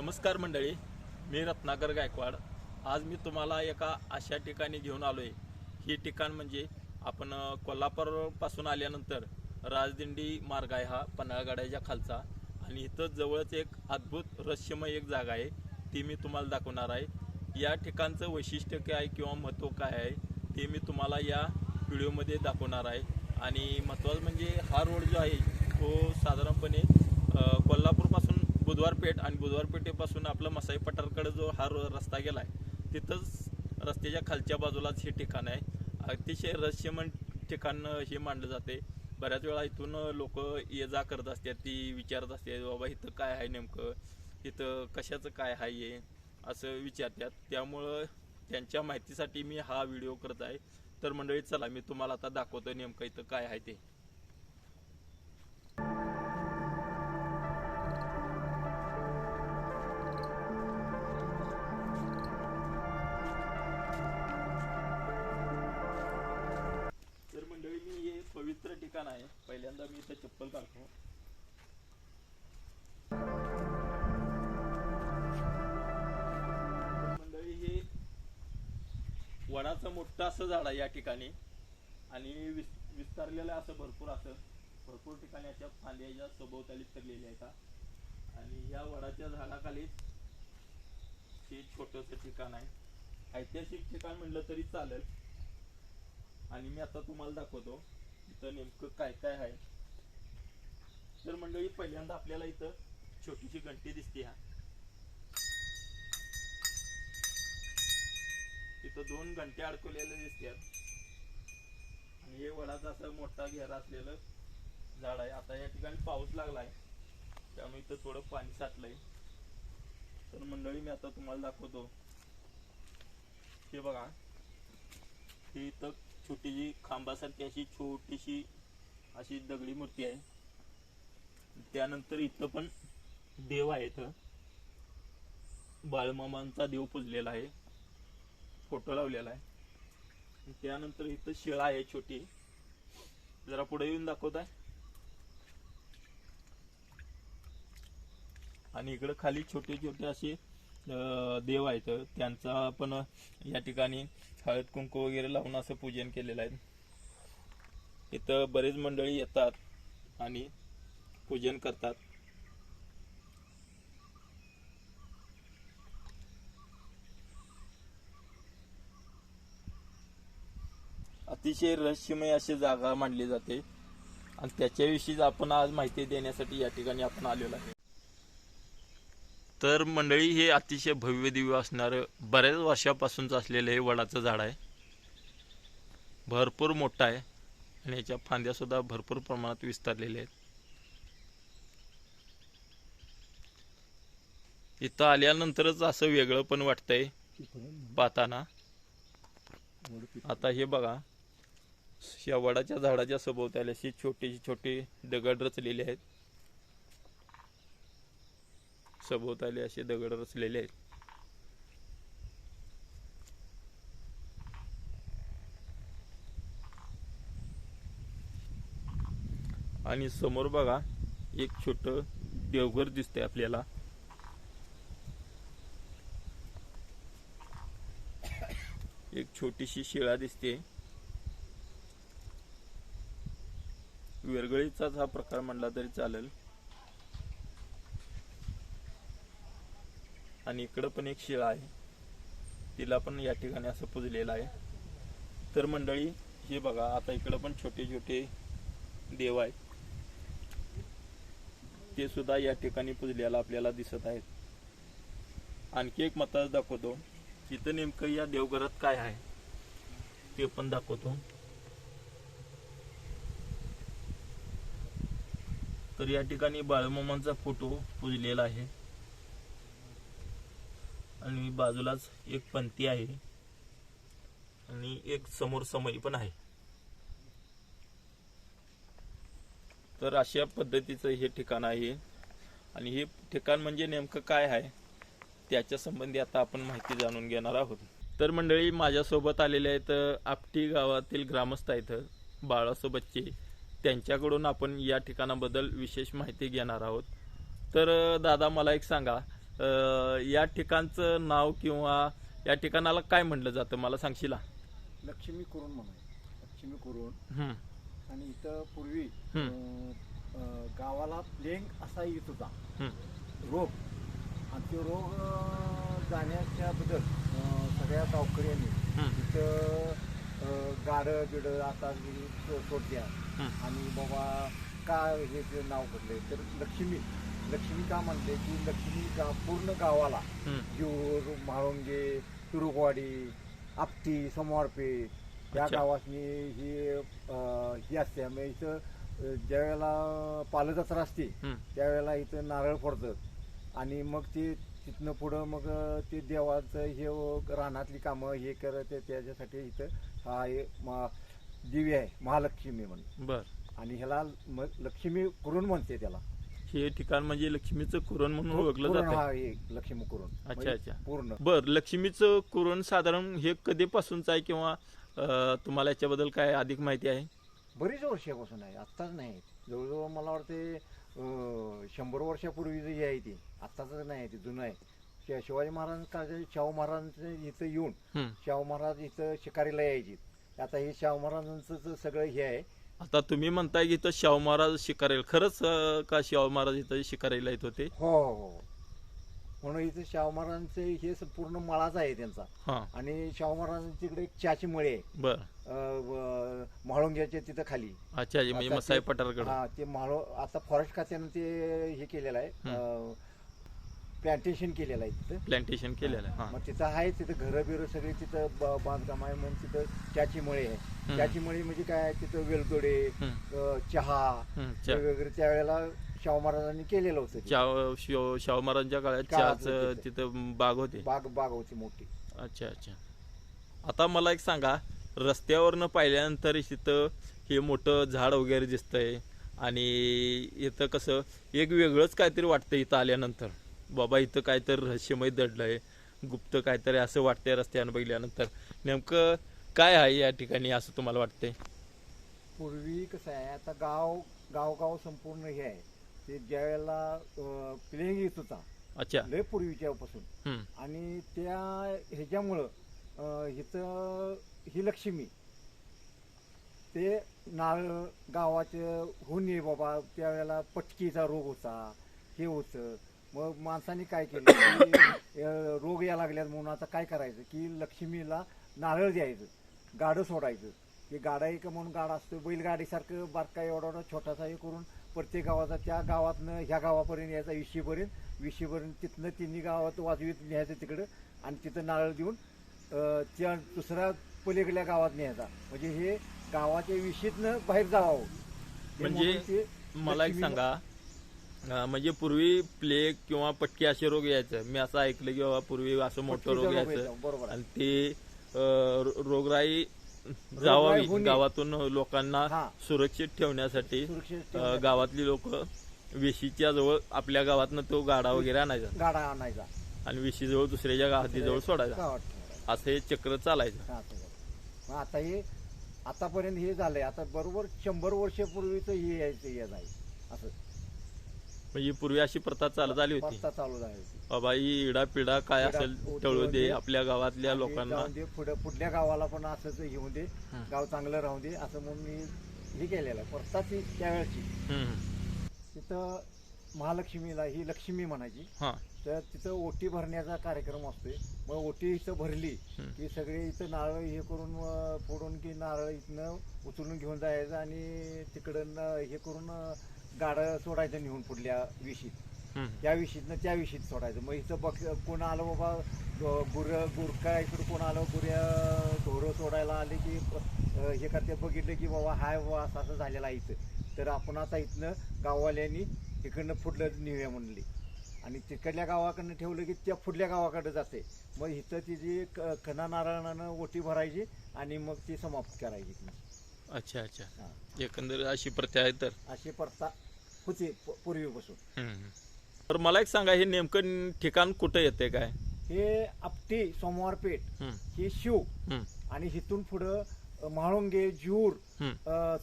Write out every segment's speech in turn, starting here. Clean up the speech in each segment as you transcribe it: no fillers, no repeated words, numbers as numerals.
नमस्कार मंडळी, मी रत्नाकर गायकवाड। आज मी तुम्हाला एका अशा ठिकाणी घेऊन आलोय। ही ठिकाण म्हणजे आपण कोल्हापूरपासून आल्यानंतर राजदिंडी मार्ग आहे हा पन्हाळगडाच्या खालचा, आणि इथं जवळच एक अद्भुत रहस्यमय एक जागा आहे, ती मी तुम्हाला दाखवणार आहे। या ठिकाणचं वैशिष्ट्य काय किंवा महत्त्व काय आहे ते मी तुम्हाला या व्हिडिओमध्ये दाखवणार आहे। आणि महत्त्वाचं म्हणजे हा रोड जो आहे तो साधारणपणे कोल्हापूरपासून बुधवारपेठ आणि बुधवारपेठेपासून आपलं मसाई पठारकडे जो हा रस्ता गेला आहे तिथंच रस्त्याच्या खालच्या बाजूलाच हे ठिकाण आहे। अतिशय रहस्यमय ठिकाण हे मानलं जाते। बऱ्याच वेळा इथून लोक ये जा करत असतात, ती विचारत असतात बाबा इथं काय आहे, नेमकं इथं कशाचं काय आहे हे असं विचारतात। त्यामुळं त्यांच्या माहितीसाठी मी हा व्हिडिओ करत आहे। तर मंडळी चला मी तुम्हाला आता दाखवतो नेमकं इथं काय आहे ते। तर मंडळी मी हे पवित्र ठिकाण आहे, पहिल्यांदा मी इथं चप्पल काढतो। मंडळी हे वडाचं मोठं असं झाड आहे या ठिकाणी, आणि विस्तारलेलं असं भरपूर ठिकाणी अशा फांद्याच्या सभोवताली फिरलेल्या आहेत। आणि या वडाच्या झाडाखाली हे छोटंसं ठिकाण आहे, ऐतिहासिक ठिकाण म्हणलं तरी चालेल। आणि मी आता तुम्हाला दाखवतो इथं नेमकं काय काय आहे। तर मंडळी पहिल्यांदा आपल्याला इथं छोटीशी घंटी दिसते, इथं 2 घंट्या अडकवलेल्या दिसतात। आणि हे वडाचा असा मोठा घेरा असलेलं झाड आहे। आता या ठिकाणी पाऊस लागलाय त्यामुळे इथं थोडं पाणी साठलंय। तर मंडळी मी आता तुम्हाला दाखवतो, हे बघा, ही इथं छोटीशी खांबासारखी अशी छोटीशी अशी दगडी मूर्ती आहे। त्यानंतर इथं पण देव आहे, इथं बाळमामांचा देव पुजलेला आहे, फोटो लावलेला आहे। त्यानंतर इथं शिळा आहे छोटी, जरा पुढे येऊन दाखवत आहे। आणि इकडे खाली छोटे छोटे असे देव आहेत, त्यांचा पण या ठिकाणी हळद कुंकू वगैरे लावून असं पूजन केलेलं आहे। इथं बरेच मंडळी येतात आणि पूजन करतात। अतिशय रहस्यमय अशी जागा मानली जाते, आणि त्याच्याविषयीच आपण आज माहिती देण्यासाठी या ठिकाणी आपण आलेलो आहे। तर मंडळी हे अतिशय भव्य दिव्य असणारं बऱ्याच वर्षापासूनच असलेलं हे वडाचं झाड आहे, भरपूर मोठं आहे आणि याच्या फांद्या सुद्धा भरपूर प्रमाणात विस्तारलेल्या आहेत। इथं आल्यानंतरच असं वेगळं पण वाटतंय पाहताना। आता हे बघा, या वडाच्या झाडाच्या सभोवताली अशी छोटे दगड रचलेले आहेत, सभोवताली असे दगड रचलेले आहेत। आणि समोर बघा एक छोटं देवघर दिसतंय आपल्याला। एक छोटीशी शिळा दिसते, वेरगळीचाच हा प्रकार म्हणला तरी चालेल। आणि इकडं पण एक शिळा आहे, तिला पण या ठिकाणी असं पुजलेलं आहे। तर मंडळी हे बघा, आता इकडं पण छोटे छोटे देव आहेत, ते सुद्धा या ठिकाणी पुजलेला आपल्याला दिसत आहेत। आणखी एक महत्त्वाचं दाखवतो, इथं नेमकं या देवघरात काय आहे ते पण दाखवतो। तर या ठिकाणी बाळमामांचा फोटो पुजलेला आहे, आणि बाजूलाच एक पंथी आहे, आणि एक समोर समई पण आहे। तर अशा पद्धतीचं हे ठिकाण आहे। आणि हे ठिकाण म्हणजे नेमकं काय आहे त्याच्या संबंधी आता आपण माहिती जाणून घेणार आहोत। तर मंडळी माझ्यासोबत आलेले आहेत आपटी गावातील ग्रामस्थ आहेत बाळासो बच्चे, त्यांच्याकडून आपण या ठिकाणाबद्दल विशेष माहिती घेणार आहोत। तर दादा मला एक सांगा, या ठिकाणचं नाव किंवा या ठिकाणाला काय म्हटलं जातं मला सांगशील? लक्ष्मी कुरण म्हणून लक्ष्मी कुरण. हम्म, आणि इथं पूर्वी गावाला प्लेग असा येत होता रोग. आणि ते रोग जाण्याच्या बद्दल सगळ्या गावकऱ्यांनी इथं गाडं बिडं आता सोडत्या. आणि बाबा काय हे जे नाव पडले तर लक्ष्मी का म्हणते की लक्ष्मी पूर्ण गावाला जीवर, म्हाळुंगे, तुरुकवाडी, आपटी, समोरपेठ या गावातनी ही असते. म्हणजे इथं ज्यावेळेला पालजत्रा असते त्यावेळेला इथं नारळ फोडतात. आणि मग ते तिथनं पुढं मग ते देवाचं हे रानातली कामं हे करत त्याच्यासाठी इथं हा दिव्य आहे महालक्ष्मी म्हणून. बर. आणि ह्याला लक्ष्मी कुरण म्हणते त्याला. हे ठिकाण म्हणजे लक्ष्मीचं कुरण म्हणून ओळखलं कुरण जातं. हा हे लक्ष्मी कुरण. अच्छा अच्छा. पूर्ण बर. लक्ष्मीचं कुरण साधारण हे कधीपासूनच आहे किंवा तुम्हाला याच्याबद्दल काय अधिक माहिती आहे? बरीच वर्षापासून आहे, आत्ताच नाही. जवळजवळ मला वाटते 100 वर्षापूर्वी जी आहे ती, आत्ताच नाही, ती जुनं आहे. शिवाजी महाराज काळात शाहू महाराज इथं येऊन शाहू महाराज इथं शिकारीला यायची. आता हे शाहू महाराजांचं सगळं हे आहे. आता तुम्ही म्हणताय की इथं शाहू महाराज शिकारेल, खरंच का शाहू महाराज इथं शिकारीला येत होते? हो हो. म्हणून इथं शाहू महाराजांचं हे पूर्ण मळाच आहे त्यांचा. आणि शाहू महाराजांच्या इकडे एक चहाची मळी आहे. बर. म्हाळुंग्याच्या तिथं खाली. अच्छा, म्हणजे मसाई पठारकडे. हा, ते आता फॉरेस्ट खात्यानं ते हे केलेलं आहे, प्लांटेशन केलेलं आहे तिथं. प्लांटेशन केलेलं आहे. मग तिथं आहे, तिथं घरं बिरं सगळी तिथं बांधकाम आहे. म्हणून तिथं चहाची मळी आहे. चहाची मळी म्हणजे काय, तिथं वेलदोडे, चहा वगैरे त्यावेळेला शाहू महाराजांनी केलेलं होतं. शाहू महाराजांच्या काळात चहाचं तिथं बाग होते. बाग होती मोठी. अच्छा अच्छा. आता मला एक सांगा, रस्त्यावरनं पाहिल्यानंतर तिथं हे मोठं झाड वगैरे दिसतंय आणि इथं कसं एक वेगळंच काहीतरी वाटतं इथं आल्यानंतर. बाबा इथं काहीतरी रहस्यमय दडलंय, गुप्त काहीतरी असं वाटतंय रस्त्यानं बघितल्यानंतर. नेमकं काय आहे या ठिकाणी असं तुम्हाला वाटतंय? पूर्वी कसं आहे, आता गाव संपूर्ण हे आहे ते ज्यावेळेला प्लेग येत होता. अच्छा. लय पूर्वीच्यापासून. आणि त्या ह्याच्यामुळं इथं ही लक्ष्मी ते नारळ गावाचे होऊन ये बाबा. त्यावेळेला पटकीचा रोग होता, हे होतं. मग माणसाने काय केलं की रोग या लागल्यात म्हणून आता काय करायचं की लक्ष्मीला नारळ द्यायचं, गाडं सोडायचं. ते गाडा एक म्हणून गाडा असतो, बैलगाडीसारखं बारका एवढा छोटासा हे करून प्रत्येक गावाचा त्या गावातनं ह्या गावापर्यंत यायचा, विशीपर्यंत तिथनं तिन्ही गावात वाजवीत न्यायचं तिकडं. आणि तिथं नारळ देऊन त्या दुसऱ्या पलीकडल्या गावात न्यायचा. म्हणजे हे गावाच्या विशीतनं बाहेर जावं. म्हणजे मला एक सांगा, म्हणजे पूर्वी प्लेग किंवा पटकी असे रोग यायचं, मी असं ऐकलं की बाबा पूर्वी असं मोठं रोग यायचं आणि ते रोगराई जावावी गावातून लोकांना सुरक्षित ठेवण्यासाठी गावातली लोक वेशीच्या जवळ आपल्या गावातनं तो गाडा वगैरे आणायचा आणि वेशीजवळ दुसऱ्याच्या गावातीजवळ सोडायचा, असं हे चक्र चालायचं. आता हे आतापर्यंत हे झालंय. आता बरोबर 100 वर्षापूर्वीच हे यायचं आहे असं. म्हणजे पूर्वी अशी प्रथा चालू झाली होती, चालू झाली बाबा ही इडा पिडा काय असेल टळू दे, आपल्या गावातल्या लोकांना पुढल्या गावाला पण असंच घेऊन दे, गाव चांगलं राहू दे असं म्हणून मी हे केलेलं आहे. प्रथाची त्यावेळची. तिथं महालक्ष्मीला ही लक्ष्मी म्हणायची. तर तिथं ओटी भरण्याचा कार्यक्रम असतोय. मग ओटी इथं भरली की सगळे इथं नारळ हे करून फोडून की नारळ इथनं उचलून घेऊन जायचं आणि तिकडं हे करून गाडं सोडायचं नेऊन पुढल्या विशीत. त्या विशीतनं त्या विशीत सोडायचं. मग इथं कोण आलं बाबा गुरका इकडं कोण आलं ढोरं सोडायला आले की हे करते, बघितलं की बाबा हाय बाबा असं असं झालेलं आहे इथं, तर आपण आता इथनं गाववाल्यांनी इकडनं पुढलं नेऊया म्हणली. आणि तिकडल्या गावाकडनं ठेवलं की त्या पुढल्या गावाकडे जाते. मग इथं तिची खना नारळानं ओटी भरायची आणि मग ती समाप्त करायची. अच्छा अच्छा. एकंदर अशी प्रथा आहे. तर अशी प्रथा होती पूर्वीपासून. तर मला एक सांगा, हे नेमकं ठिकाण कुठं येते काय? हे आपटी सोमवारपेठ हे शिव. आणि इथून पुढं म्हाळुंगे, जूर,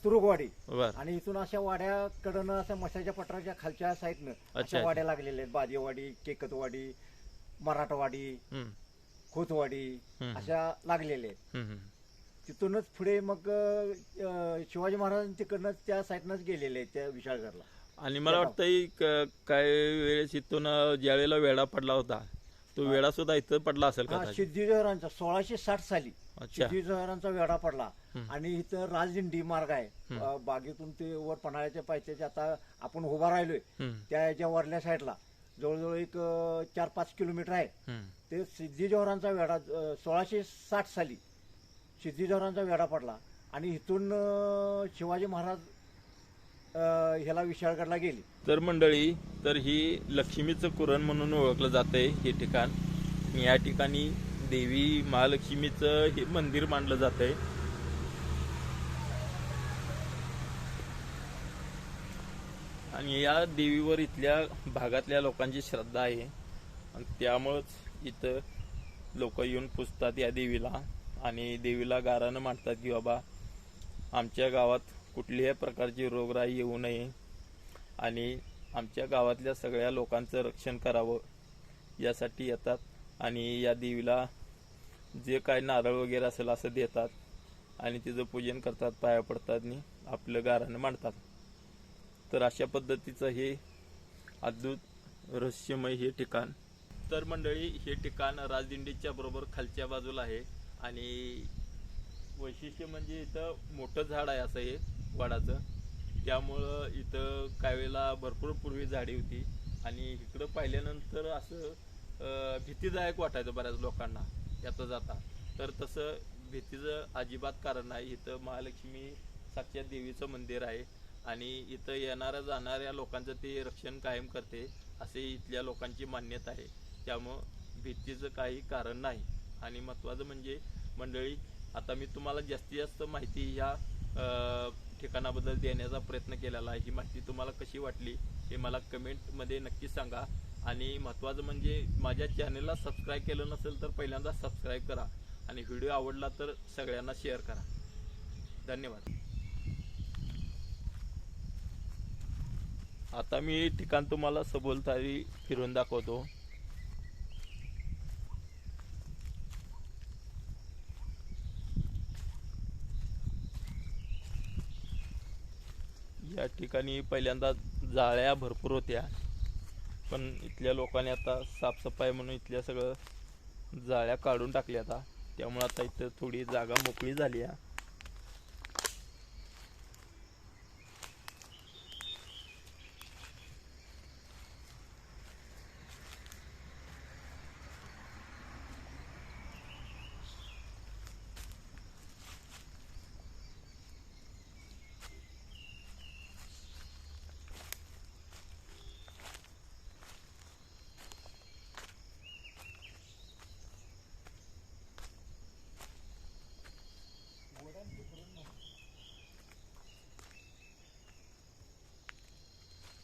तुरुगवाडी बर आणि इथून अशा वाड्याकडनं अशा मशाच्या पठाराच्या खालच्या साईडनं अच्छा. अशा वाड्या लागलेल्या आहेत. बादेवाडी, केकतवाडी, मराठवाडी, खोतवाडी अशा लागलेल्या आहेत. तिथूनच पुढे मग शिवाजी महाराज तिकडनं त्या साईडनंच गेलेले आहेत त्या विशाळगडला. आणि मला वाटतं काय वेळेस इथून ज्या वेळेला वेढा पडला होता तो वेढा सुद्धा इथं पडला असेल का? सिद्धी जोहरांचा 1660 साली अच्छा. सिद्धी जोहरांचा वेढा पडला. आणि इथं राजदिंडी मार्ग आहे. बागेतून ते वर पन्हाळ्याच्या पायथ्याच्या आता आपण उभा राहिलोय त्या याच्या वरल्या साईडला जवळजवळ एक 4-5 किलोमीटर आहे. ते सिद्धी जोहरांचा वेढा 1660 साली सिद्धी जोहरांचा वेढा पडला. आणि इथून शिवाजी महाराज ह्याला विशाळगडला गेली. तर मंडळी, तर ही लक्ष्मीचं कुरण म्हणून ओळखलं जातंय हे ठिकाण. या ठिकाणी देवी महालक्ष्मीचं हे मंदिर मानलं जातंय. आणि या देवीवर इथल्या भागातल्या लोकांची श्रद्धा आहे आणि त्यामुळंच इथं लोक येऊन पुजतात या देवीला. आणि देवीला गारानं मांडतात की बाबा आमच्या गावात कुठल्याही प्रकारची रोगराई येऊ नये आणि आमच्या गावातल्या सगळ्या लोकांचं रक्षण करावं यासाठी येतात. आणि या देवीला जे काय नारळ वगैरे असेल असं देतात आणि तिचं पूजन करतात, पाया पडतात आणि आपलं गारानं मांडतात. तर अशा पद्धतीचं हे अद्भुत रहस्यमय हे ठिकाण. तर मंडळी, हे ठिकाण राजदिंडीच्या बरोबर खालच्या बाजूला आहे. आणि वैशिष्ट्य म्हणजे इथं मोठं झाड आहे असं हे वडाचं. त्यामुळं इथं काही वेळेला भरपूर पूर्वी झाडी होती आणि इकडं पाहिल्यानंतर असं भीतीदायक वाटायचं बऱ्याच लोकांना याचं जाता. तर तसं भीतीचं अजिबात कारण नाही. इथं महालक्ष्मी साक्षात देवीचं मंदिर आहे आणि इथं येणाऱ्या जाणाऱ्या लोकांचं ते रक्षण कायम करते असे इथल्या लोकांची मान्यता आहे. त्यामुळं भीतीचं काही कारण नाही. आणि महत्त्वाचं म्हणजे मंडळी, आता मी तुम्हाला जास्तीत जास्त माहिती ह्या ठिकाणाबद्दल देण्याचा प्रयत्न केलेला आहे. ही माहिती तुम्हाला कशी वाटली हे मला कमेंटमध्ये नक्की सांगा. आणि महत्त्वाचं म्हणजे माझ्या चॅनलला सबस्क्राईब केलं नसेल तर पहिल्यांदा सबस्क्राईब करा आणि व्हिडिओ आवडला तर सगळ्यांना शेअर करा. धन्यवाद. आता मी ठिकाण तुम्हाला सभोवताली फिरून दाखवतो. या ठिकाणी पहिल्यांदा जाळ्या भरपूर होत्या, पण इथल्या लोकांनी आता साफसफाई म्हणून इथल्या सगळं जाळ्या काढून टाकल्या आता. त्यामुळे आता इथं थोडी जागा मोकळी झाली आहे.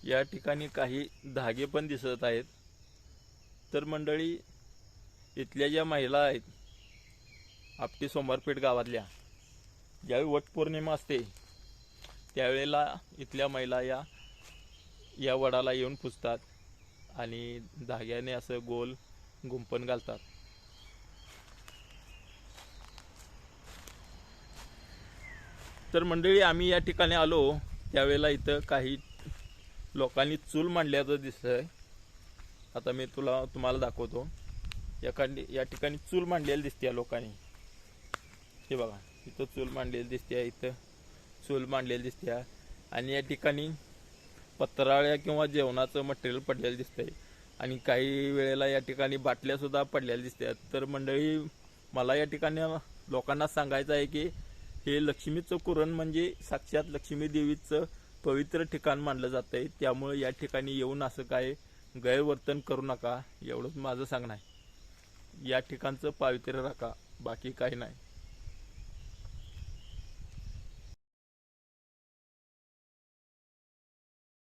या ठिकाणी काही धागे पण दिसत आहेत. तर मंडळी, इथल्या ज्या महिला आहेत आपटी सोमवारपेठ गावातल्या, ज्यावेळी वटपौर्णिमा असते त्यावेळेला इथल्या महिला या वडाला येऊन पुजतात आणि धाग्याने असं गोल गुंफण घालतात. तर मंडळी, आम्ही या ठिकाणी आलो त्यावेळेला इथं काही लोकांनी चूल मांडल्याचं दिसतंय. आता मी तुम्हाला दाखवतो. या ठिकाणी चूल मांडलेली दिसते लोकांनी. हे बघा, इथं चूल मांडलेली दिसते, इथं चूल मांडलेली दिसते. आणि या ठिकाणी पत्राळ्या किंवा जेवणाचं मटेरियल पडलेलं दिसतंय आणि काही वेळेला या ठिकाणी बाटल्या सुद्धा पडलेल्या दिसतात. तर मंडळी, मला या ठिकाणी लोकांना सांगायचं आहे की हे लक्ष्मीचं कुरण म्हणजे साक्षात लक्ष्मी देवीचं पवित्र ठिकाण मानलं जातंय. त्यामुळे या ठिकाणी येऊन असं काय गैरवर्तन करू नका, एवढंच माझं सांगणं आहे. या ठिकाणचं पावित्र्य राखा, बाकी काही नाही.